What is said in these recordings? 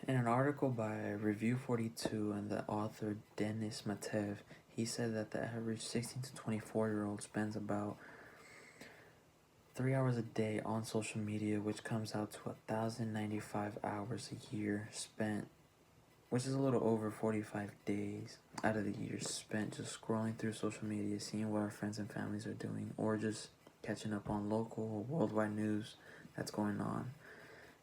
In an article by Review 42 and the author Denis Matev, he said that the average 16 to 24-year-old spends about 3 hours a day on social media, which comes out to 1,095 hours a year spent, which is a little over 45 days out of the year spent just scrolling through social media, seeing what our friends and families are doing, or just catching up on local or worldwide news that's going on.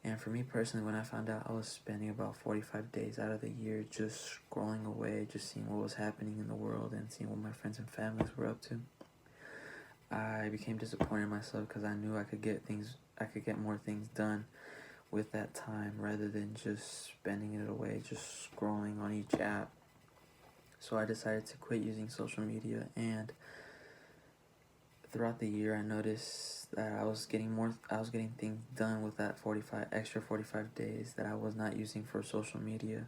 And for me personally, when I found out I was spending about 45 days out of the year just scrolling away, just seeing what was happening in the world and seeing what my friends and families were up to, I became disappointed in myself because I knew I could get more things done with that time rather than just spending it away, just scrolling on each app. So I decided to quit using social media, and throughout the year I noticed that I was getting things done with that 45 days that I was not using for social media.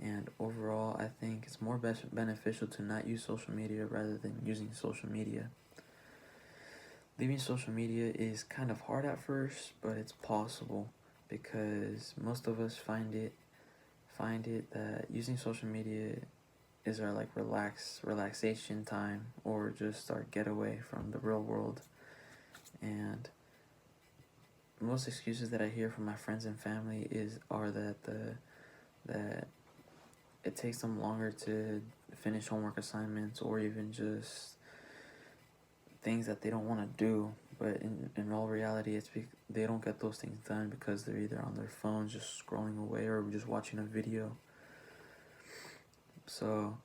And overall, I think it's more beneficial to not use social media rather than using social media. Leaving social media is kind of hard at first, but it's possible because most of us find it that using social media is our relaxation time, or just our getaway from the real world. And most excuses that I hear from my friends and family are that it takes them longer to finish homework assignments, or even just things that they don't want to do. But in all reality, they don't get those things done because they're either on their phones just scrolling away or just watching a video. So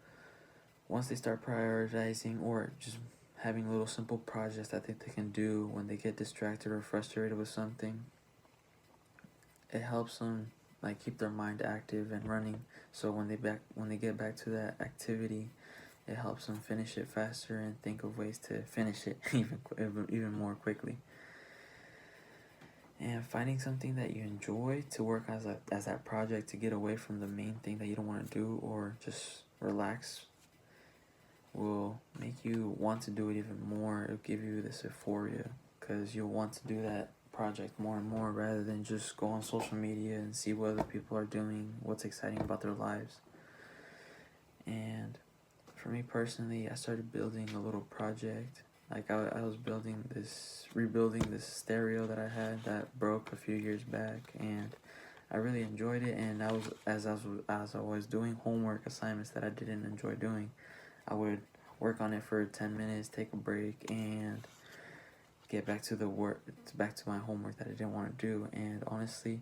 once they start prioritizing or just having little simple projects that they can do when they get distracted or frustrated with something, it helps them keep their mind active and running. So when they get back to that activity, it helps them finish it faster and think of ways to finish it even more quickly. And finding something that you enjoy to work as that project to get away from the main thing that you don't want to do or just relax will make you want to do it even more. It'll give you this euphoria because you'll want to do that project more and more rather than just go on social media and see what other people are doing, what's exciting about their lives. And for me personally, I started building a little project. I was rebuilding this stereo that I had that broke a few years back, and I really enjoyed it. And as I was doing homework assignments that I didn't enjoy doing, I would work on it for 10 minutes, take a break, and get back to my homework that I didn't want to do. And honestly,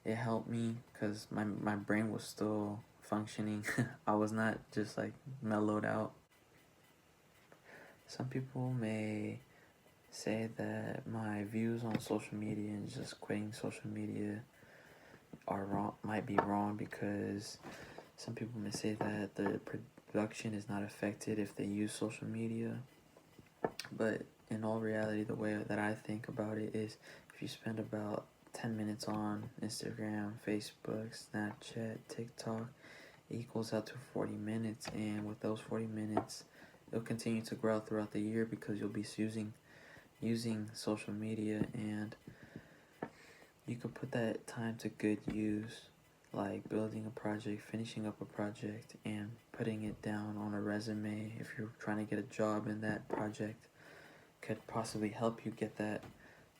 it helped me because my brain was still functioning. I was not just mellowed out. Some people may say that my views on social media and just quitting social media might be wrong, because some people may say that the production is not affected if they use social media. But in all reality, the way that I think about it is, if you spend about 10 minutes on Instagram, Facebook, Snapchat, TikTok, it equals out to 40 minutes. And with those 40 minutes, it'll continue to grow throughout the year because you'll be using social media, and you can put that time to good use, like building a project, finishing up a project, and putting it down on a resume if you're trying to get a job, and that project could possibly help you get that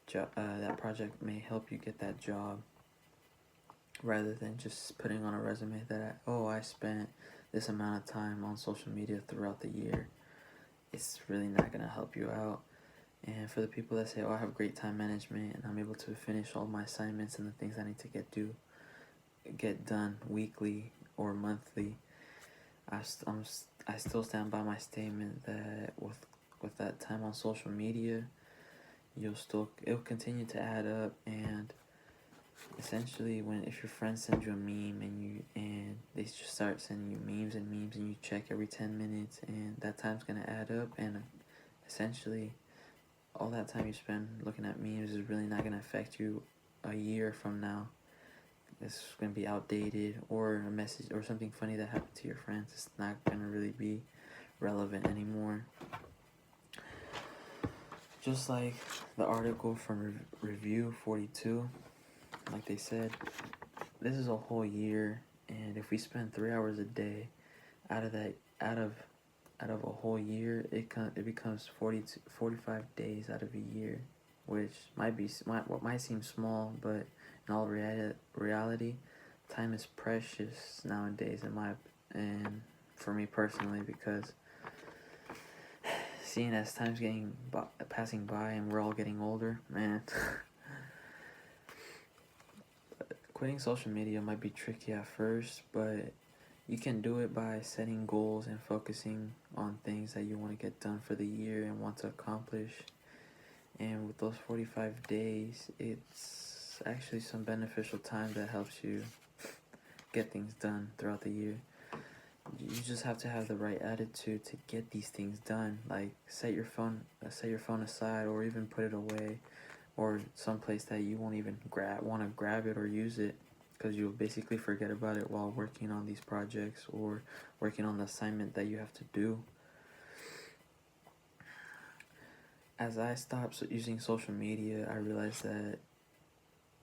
job. That project may help you get that job, rather than just putting on a resume that I spent this amount of time on social media throughout the year. It's really not gonna help you out. And for the people that say, I have great time management and I'm able to finish all my assignments and the things I need to get done weekly or monthly, I still stand by my statement that with that time on social media, it'll continue to add up. And essentially, if your friends send you a meme and they just start sending you memes and you check every 10 minutes, and that time's gonna add up, and essentially all that time you spend looking at memes is really not gonna affect you a year from now. It's gonna be outdated, or a message or something funny that happened to your friends, it's not gonna really be relevant anymore. Just like the article from Review 42, like they said, this is a whole year, and if we spend 3 hours a day, out of that, out of a whole year, it becomes 45 days out of a year, which what might seem small, but in all reality, time is precious nowadays. And for me personally, because seeing as time's passing by and we're all getting older, man. Quitting social media might be tricky at first, but you can do it by setting goals and focusing on things that you want to get done for the year and want to accomplish. And with those 45 days, it's actually some beneficial time that helps you get things done throughout the year. You just have to have the right attitude to get these things done. Like set your phone aside, or even put it away, or someplace that you won't even want to grab it or use it, because you'll basically forget about it while working on these projects or working on the assignment that you have to do. As I stopped using social media, I realized that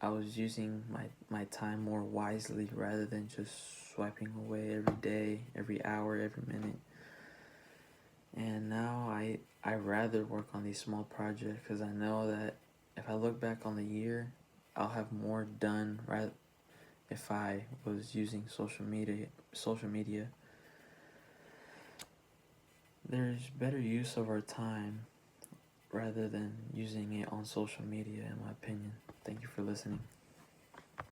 I was using my time more wisely rather than just swiping away every day, every hour, every minute. And now I rather work on these small projects because I know that if I look back on the year, I'll have more done right if I was using social media. There's better use of our time rather than using it on social media, in my opinion. Thank you for listening.